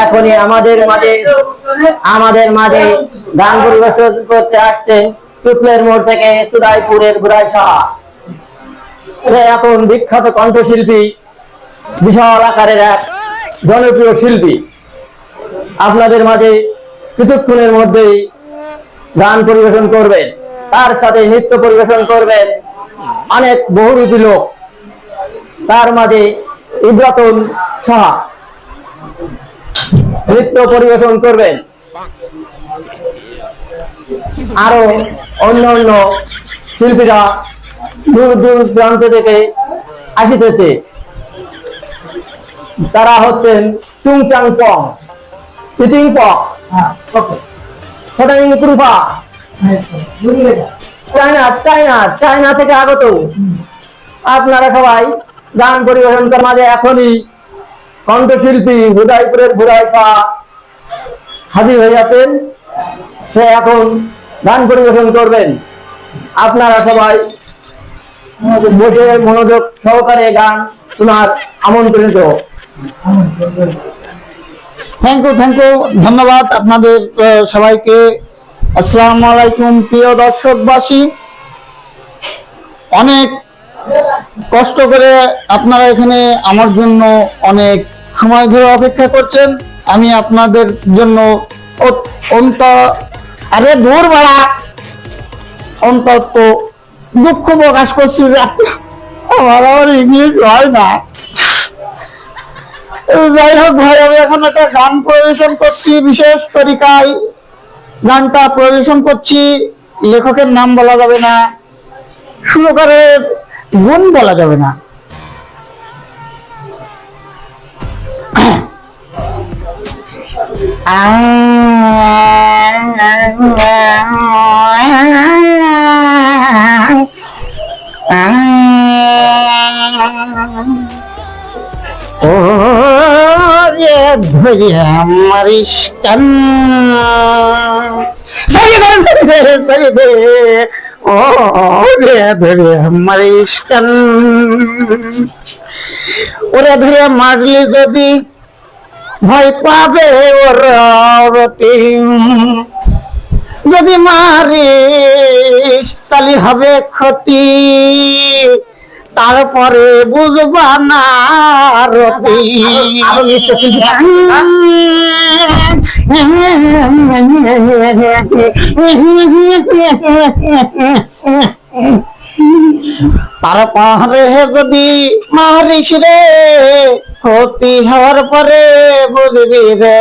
এখনই আমাদের মাঝে গান পরিবেশন করতে আসছেন তুতলের মোড় থেকে চুদাইপুরের বুড়াই সাহা। সে এখন বিখ্যাত কণ্ঠশিল্পী, বিশাল আকারের এক জনপ্রিয় শিল্পী। আপনাদের মাঝে কিছুক্ষণের মধ্যেই গান পরিবেশন করবেন, তার সাথে নৃত্য পরিবেশন করবেন অনেক বহুরূপী লোক। তার মাঝে ইব্রাতুল সাহা নৃত্য পরিবেশন করবেন, আরো অন্যান্য শিল্পীরা দূর দূর প্রান্ত থেকে আসিতেছে। তারা হচ্ছেন চুংচাং পং, পিচিং পং, সদাইং কুরুফা, চায়না থেকে আগত। আপনারা সবাই গান পরিবেশন করার মাঝে এখনই কণ্ঠশিল্পী উদয়পুরের বুড়াই শাহ হাজির হয়ে যাচ্ছেন। সে এখন গান পরিবেশন করবেন। আপনারা সবাই বসে মনোযোগ সহকারে গান শোনার আমন্ত্রিত। থ্যাংক ইউ, ধন্যবাদ আপনাদের সবাইকে। আসসালামু আলাইকুম প্রিয় দর্শকবাসী, অনেক কষ্ট করে আপনারা এখানে আমার জন্য অনেক সময় ধরে অপেক্ষা করছেন। আমি আপনাদের জন্য অন্তত দুঃখ প্রকাশ করছি যে আমার ইংলিশ হয় না। যাই হোক ভাই, আমি এখন একটা গান পরিবেশন করছি, বিশেষ তরিকায় গানটা পরিবেশন করছি। লেখকের নাম বলা যাবে না, সুরকারের গুণ বলা যাবে না। মারিস কান ওরে ধরে মারলি যদি ভয় পাবে ওরা, যদি মারিস তাহলে হবে ক্ষতি, তারপরে বুঝবা না রতি। তারপরে যদি মারিস রে, ক্ষতি হওয়ার পরে বুঝবি রে।